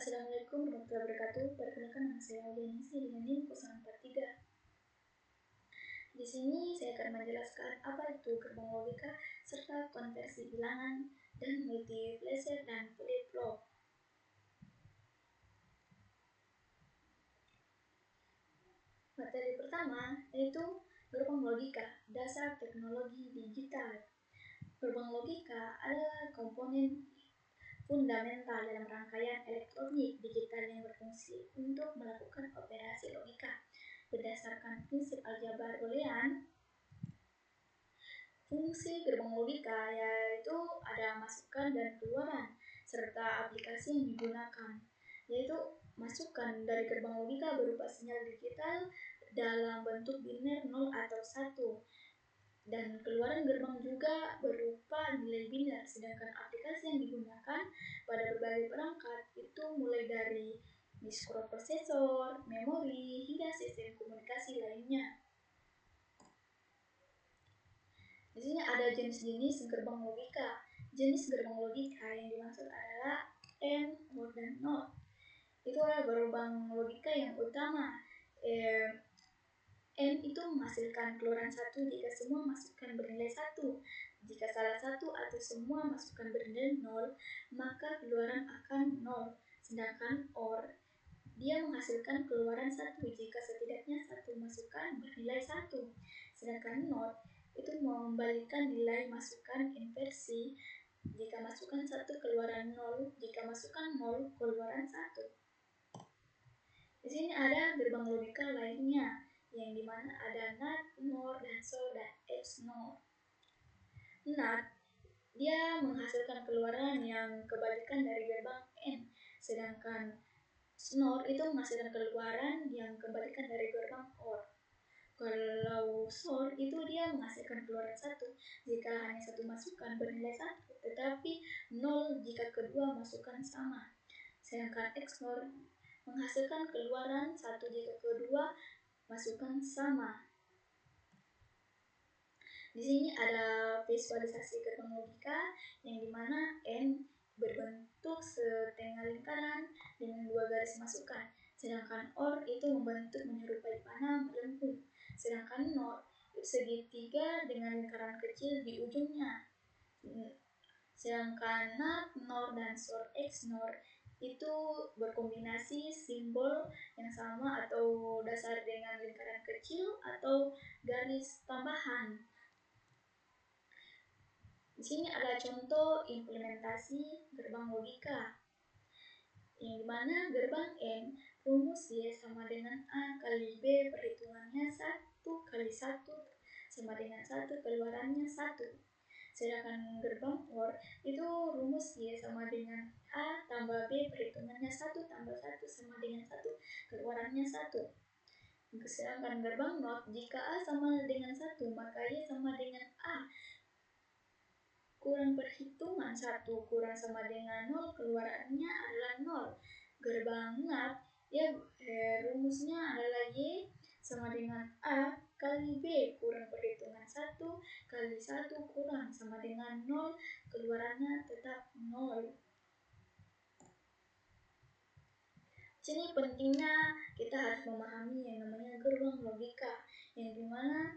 Assalamualaikum warahmatullahi wabarakatuh. Perkenalkan nama saya Aulianisi dengan NIM 043. Di sini saya akan menjelaskan apa itu gerbang logika serta konversi bilangan dan multiplexer dan flip-flop. Materi pertama yaitu gerbang logika, dasar teknologi digital. Gerbang logika adalah komponen fundamental dalam rangkaian elektronik digital yang berfungsi untuk melakukan operasi logika berdasarkan prinsip aljabar boolean. Fungsi gerbang logika yaitu ada masukan dan keluaran serta aplikasi yang digunakan, yaitu masukan dari gerbang logika berupa sinyal digital dalam bentuk biner 0 atau 1, dan keluaran gerbang juga berupa nilai biner, sedangkan aplikasi yang digunakan pada berbagai perangkat itu mulai dari mikroprosesor, memori, hingga sistem komunikasi lainnya. Di sini ada jenis-jenis gerbang logika. Jenis gerbang logika yang dimaksud adalah AND, OR, dan NOT. Itu adalah gerbang logika yang utama. AND itu menghasilkan keluaran 1 jika semua masukan bernilai 1. Jika salah satu atau semua masukan bernilai 0, maka keluaran akan 0. Sedangkan OR, dia menghasilkan keluaran 1 jika setidaknya satu masukan bernilai 1. Sedangkan NOT itu mengembalikan nilai masukan inversi jika masukan 1 keluaran 0, jika masukan 0 keluaran 1. Di sini ada gerbang logika lainnya yang dimana ada NAT, NOR, dan SOR, dan XNOR. NAT dia menghasilkan keluaran yang kebalikan dari gerbang AND, sedangkan SNOR itu menghasilkan keluaran yang kebalikan dari gerbang OR. Kalau SOR itu dia menghasilkan keluaran 1 jika hanya satu masukan bernilai 1, tetapi 0 jika kedua masukan sama. Sedangkan XNOR menghasilkan keluaran 1 jika kedua masukan sama. Di sini ada visualisasi gerbang logika yang dimana N berbentuk setengah lingkaran dengan 2 garis masukan, sedangkan OR itu membentuk menyerupai panah melengkung, sedangkan NOR segitiga dengan lingkaran kecil di ujungnya. Sedangkan NAT, NOR, dan SOR, XNOR itu berkombinasi simbol yang sama atau dasar dengan lingkaran kecil atau garis tambahan. Di sini ada contoh implementasi gerbang logika, yang dimana gerbang N rumus Y sama dengan A kali B perhitungannya 1 kali 1 sama dengan 1 keluarannya 1. Sedangkan gerbang OR itu rumus Y sama dengan A tambah B perhitungannya 1 tambah 1 sama dengan 1 keluarannya 1. Sedangkan gerbang NOT, jika A sama dengan 1 maka Y sama dengan A kurang perhitungan 1 kurang sama dengan 0, keluarannya adalah 0. Gerbang NAT ya rumusnya adalah Y sama dengan A kali B kurang perhitungan 1 kali 1 kurang sama dengan 0, keluarannya tetap 0. Sini pentingnya kita harus memahami yang namanya gerbang logika, yang dimana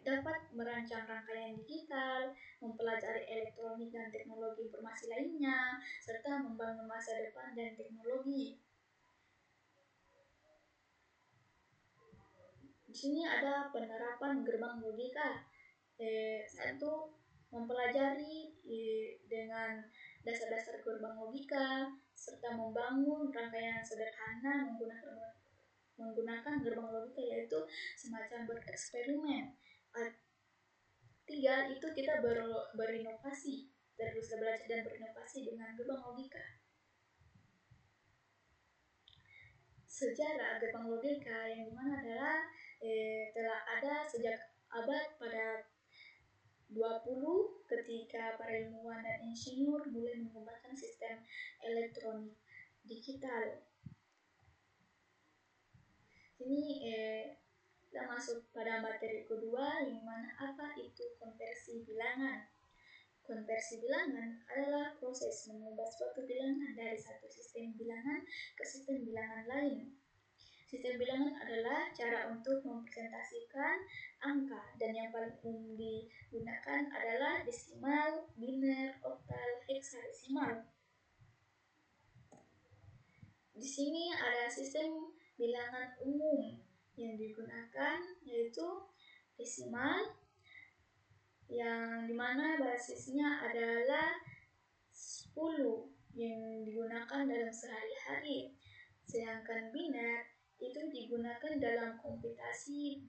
dapat merancang rangkaian digital, mempelajari elektronik dan teknologi informasi lainnya, serta membangun masa depan dan teknologi. Di sini ada penerapan gerbang logika. Satu, mempelajari dengan dasar-dasar gerbang logika serta membangun rangkaian sederhana menggunakan gerbang logika, yaitu semacam bereksperimen. 3, itu kita berinovasi, terus belajar dan berinovasi dengan gerbang logika. Sejarah gerbang logika yang dimana adalah telah ada sejak abad pada 20 ketika para ilmuwan dan insinyur mulai mengembangkan sistem elektronik digital. Ini kita masuk pada materi kedua, yang mana apa itu konversi bilangan. Konversi bilangan adalah proses mengubah suatu bilangan dari satu sistem bilangan ke sistem bilangan lain. Sistem bilangan adalah cara untuk mempresentasikan angka, dan yang paling umum digunakan adalah desimal, biner, oktal, heksadesimal. Di sini ada sistem bilangan umum yang digunakan, yaitu desimal, yang dimana basisnya adalah 10 yang digunakan dalam sehari-hari. Sedangkan biner itu digunakan dalam komputasi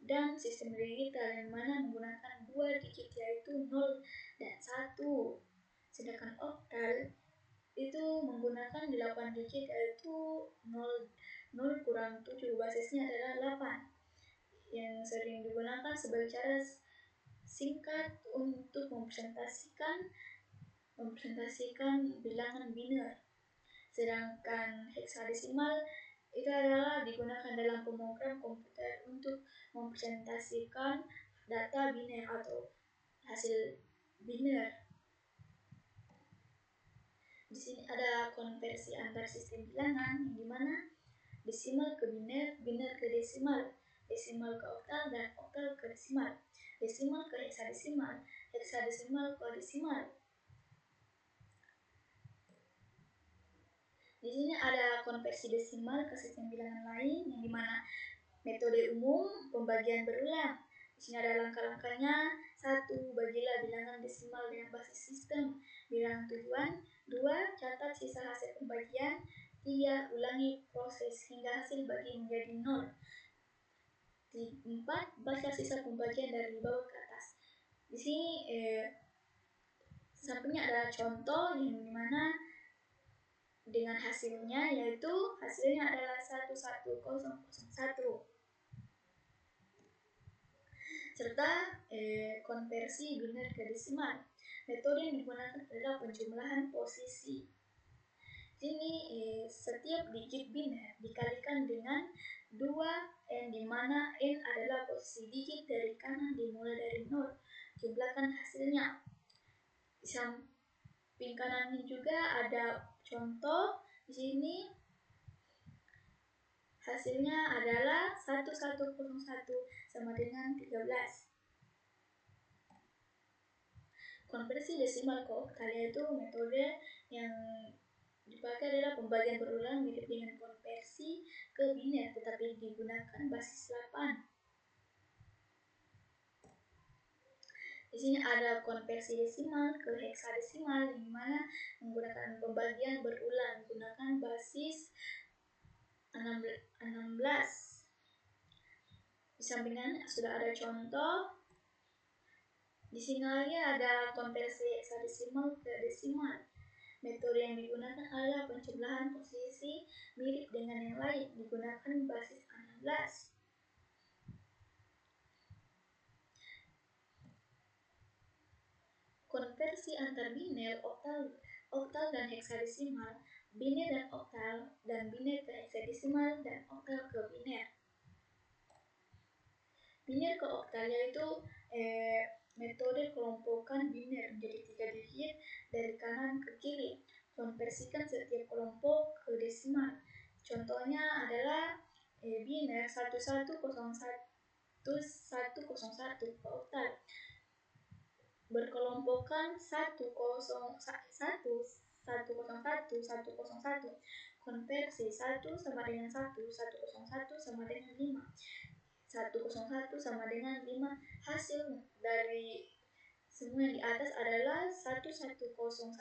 dan sistem digital yang mana menggunakan 2 digit, yaitu 0 dan 1. Sedangkan oktal itu menggunakan 8 digit, yaitu 0 kurang 7, basisnya adalah 8, yang sering digunakan sebagai cara singkat untuk mempresentasikan bilangan biner. Sedangkan heksadesimal itu adalah digunakan dalam pemrogram komputer untuk mempresentasikan data biner atau hasil biner. Di sini ada konversi antar sistem bilangan, yang dimana desimal ke biner, biner ke desimal, desimal ke oktal, dan oktal ke desimal, desimal ke heksadesimal, heksadesimal ke desimal. Di sini ada konversi desimal ke sistem bilangan lain, yang dimana metode umum pembagian berulang. Di sini ada langkah-langkahnya. 1. Bagilah bilangan desimal dengan basis sistem bilangan tujuan. 2. Catat sisa hasil pembagian. 3. Ulangi proses hingga hasil bagi menjadi 0. 4. Baca sisa pembagian dari bawah ke atas. Di sini sampingnya ada contoh yang dimana dengan hasilnya, yaitu hasilnya adalah 11001, serta konversi biner ke desimal. Metode yang digunakan adalah penjumlahan posisi. Sini setiap digit biner dikalikan dengan 2, yang dimana n adalah posisi digit dari kanan dimulai dari 0. Jumlahkan hasilnya. Di samping kanan ini juga ada contoh. Di sini hasilnya adalah 1101 sama dengan 13. Konversi desimal ke oktal, yaitu metode yang dipakai adalah pembagian berulang mirip dengan konversi ke biner, tetapi digunakan basis 8. Di sini ada konversi desimal ke heksadesimal, yang mana menggunakan pembagian berulang menggunakan basis 16. Di sampingnya sudah ada contoh. Di sini lagi ada konversi heksadesimal ke desimal. Metode yang digunakan adalah penjumlahan posisi mirip dengan yang lain, digunakan basis 16. Konversi antar biner, oktal dan heksadesimal, biner dan oktal, dan biner ke heksadesimal, dan oktal ke biner. Biner ke oktal yaitu metode kelompokan biner menjadi 3 digit dari kanan ke kiri. Konversikan setiap kelompok ke desimal. Contohnya adalah biner 1101 ke oktal. Berkelompokkan 101 konversi 1 sama dengan 1, 101 sama dengan 5, 101 sama dengan 5. Hasil dari semua yang di atas adalah 1101101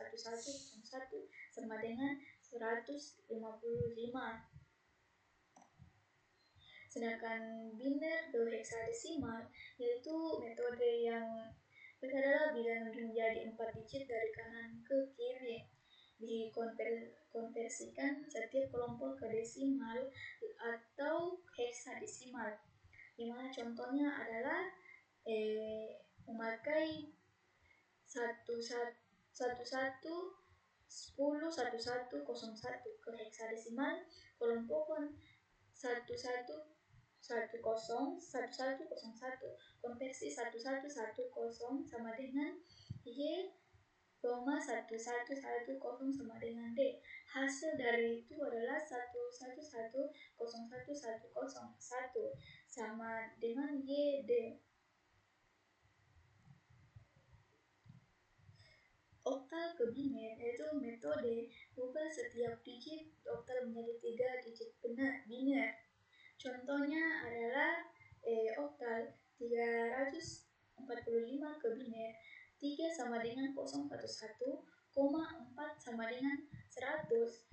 sama dengan 155. Sedangkan biner ke heksadesimal yaitu metode yang adalah bilangan menjadi 4 digit dari kanan ke kiri. Dikonversikan setiap kelompok ke desimal atau heksadesimal. Dimana contohnya adalah memakai 11 1101 ke heksadesimal, kelompokkan 1101 konversi 1110 sama dengan Y 1110 sama dengan D. Hasil dari itu adalah 11010101 sama dengan YD. Oktal kebinet yaitu metode ubah setiap digit oktal menjadi 3 digit biner. Contohnya adalah oktal 345 kebinet 3 sama dengan 011, 4 sama dengan 100,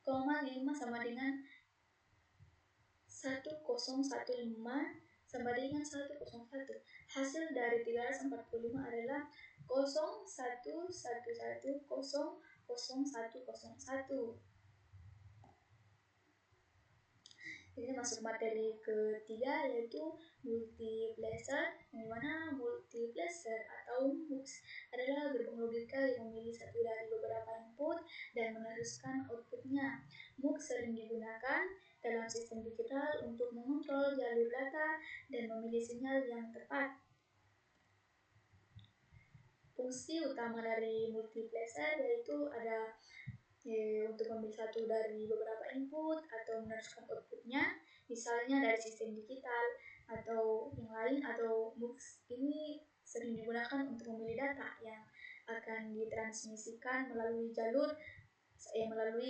5 sama dengan 1015 sama dengan 101. Hasil dari 345 adalah 0111000101. Ini masuk materi ketiga yaitu multiplexer, yang dimana multiplexer atau MUX adalah gerbong logika yang memilih satu dari beberapa input dan meneruskan outputnya. MUX sering digunakan dalam sistem digital untuk mengontrol jalur data dan memilih sinyal yang tepat. Fungsi utama dari multiplexer yaitu ada untuk memilih satu dari beberapa input atau meneruskan outputnya, misalnya dari sistem digital atau yang lain, atau MUX ini sering digunakan untuk memilih data yang akan ditransmisikan melalui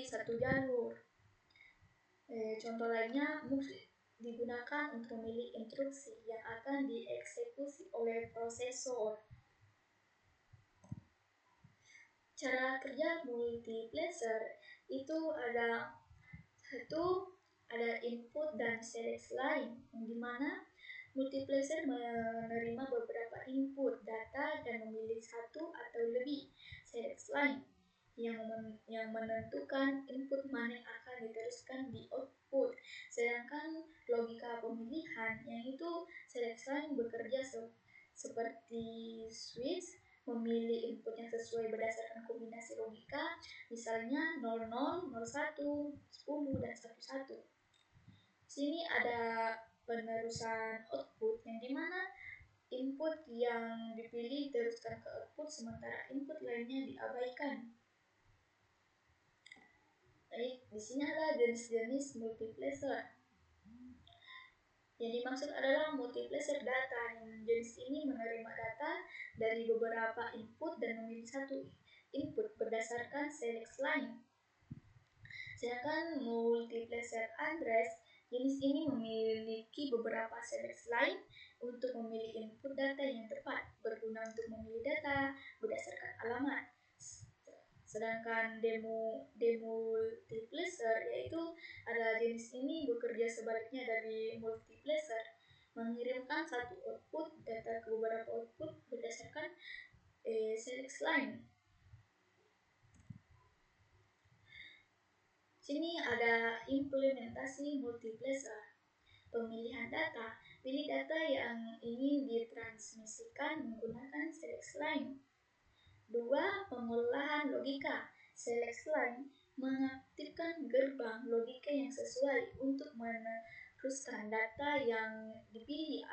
satu jalur. Contoh lainnya, MUX digunakan untuk memilih instruksi yang akan dieksekusi oleh prosesor. Cara kerja multiplexer itu ada input dan select line, yang dimana multiplexer menerima beberapa input data dan memilih satu atau lebih select line yang menentukan input mana yang akan diteruskan di output. Sedangkan logika pemilihan, yang itu select line bekerja seperti switch, memilih input yang sesuai berdasarkan kombinasi logika, misalnya 00, 01, 10, dan 11. Sini ada penerusan output, yang dimana input yang dipilih diteruskan ke output sementara input lainnya diabaikan. Baik, di sini ada jenis-jenis multiplexer. Yang dimaksud adalah multiplexer data, yang jenis ini menerima data dari beberapa input dan memilih satu input berdasarkan select line. Sedangkan multiplexer address, jenis ini memiliki beberapa select line untuk memilih input data yang tepat, berguna untuk memilih data berdasarkan alamat. Sedangkan demultiplexer yaitu ada jenis ini bekerja sebaliknya dari multiplexer, mengirimkan satu output data ke beberapa output berdasarkan select line. Sini ada implementasi multiplexer. Pemilihan data, pilih data yang ingin ditransmisikan menggunakan select line. 2. Pengolahan logika. Select line mengaktifkan gerbang logika yang sesuai untuk meneruskan data yang dipilih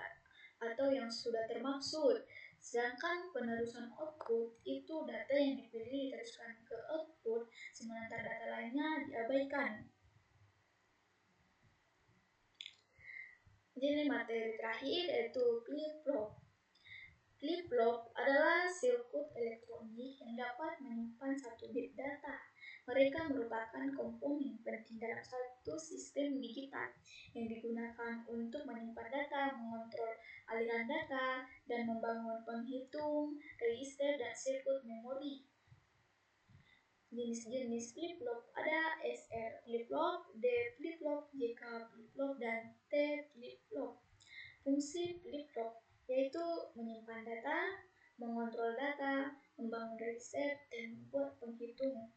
atau yang sudah termaksud. Sedangkan penerusan output itu data yang dipilih diteruskan ke output, sementara data lainnya diabaikan. Jadi materi terakhir yaitu flip-flop. Flip-flop adalah sirkuit elektronik yang dapat menyimpan satu bit data. Mereka merupakan komponen penting dalam satu sistem digital yang digunakan untuk menyimpan data, mengontrol aliran data, dan membangun penghitung, register, dan sirkuit memori. Jenis-jenis flip-flop ada SR flip-flop, D flip-flop, JK flip-flop, dan T flip-flop. Fungsi flip-flop yaitu menyimpan data, mengontrol data, membangun register, dan membuat penghitung.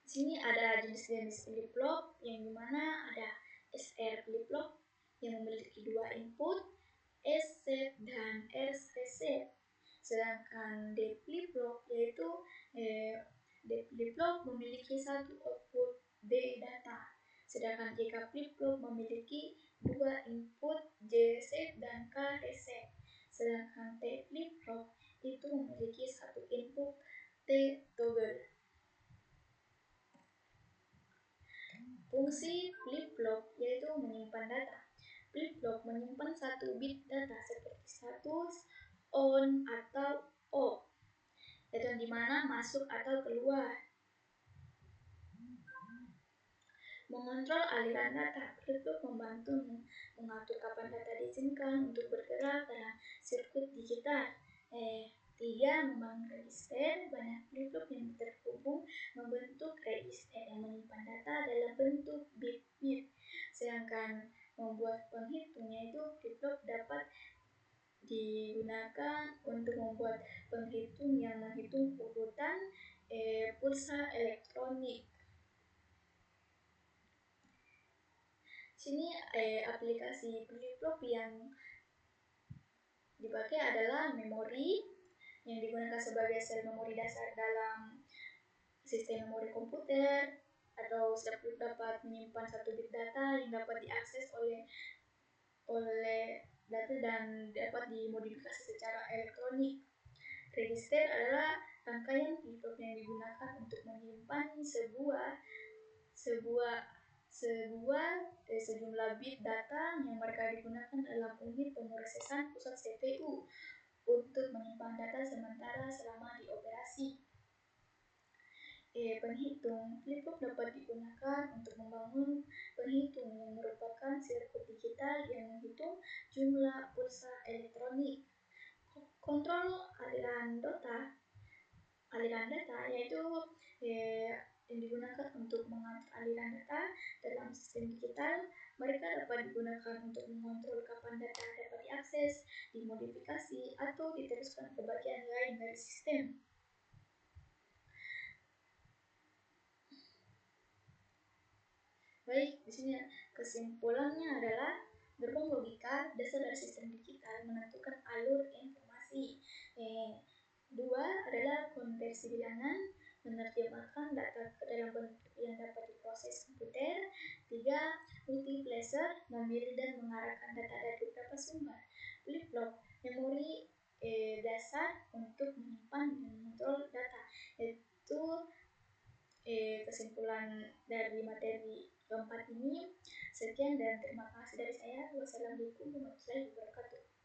Di sini ada jenis-jenis flip-flop, yang dimana ada SR flip-flop yang memiliki 2 input, S set dan R set. Sedangkan D flip-flop yaitu D flip-flop memiliki satu output D data. Sedangkan JK flip-flop memiliki 2 input J set dan K set. Sedangkan T flip-flop itu memiliki satu input T-toggle. Fungsi flip-flop yaitu menyimpan data. Flip-flop menyimpan satu bit data seperti status, on atau off, yaitu di mana masuk atau keluar. Mengontrol aliran data, flip-flop membantu mengatur kapan data diizinkan untuk bergerak dalam sirkuit digital. 3. Membangun register. Banyak flip-flop yang terhubung membentuk register yang menyimpan data dalam bentuk bit-bit. Sedangkan membuat penghitung, yaitu flip-flop dapat digunakan untuk membuat penghitung yang menghitung urutan pulsa elektronik. Sini aplikasi flip-flop yang dipakai adalah memori yang digunakan sebagai sel memori dasar dalam sistem memori komputer, atau flip-flop dapat menyimpan satu bit data yang dapat diakses oleh data dan dapat dimodifikasi secara elektronik. Register adalah rangkaian flip-flop yang digunakan untuk menyimpan sejumlah bit data yang mereka digunakan dalam unit pemrosesan pusat CPU untuk menyimpan data sementara selama dioperasi. Penghitung. Flip-flop dapat digunakan untuk membangun penghitung yang merupakan sirkuit digital yang menghitung jumlah pulsa elektronik. Kontrol aliran data yaitu yang digunakan untuk mengatur aliran data dalam sistem digital. Mereka dapat digunakan untuk mengontrol kapan data dapat diakses, dimodifikasi, atau diteruskan ke bagian lain dari sistem. Baik, di sini kesimpulannya adalah gerbong logika dasar dari sistem digital menentukan alur informasi. 2 adalah konversi bilangan, menerjemahkan data ke dalam bentuk yang dapat diproses komputer. 3. Multiplexer, memilih dan mengarahkan data dari beberapa sumber. Flip-flop, memori dasar untuk menyimpan dan mengontrol data. Itu kesimpulan dari materi keempat ini. Sekian dan terima kasih dari saya. Wassalamualaikum warahmatullahi wabarakatuh.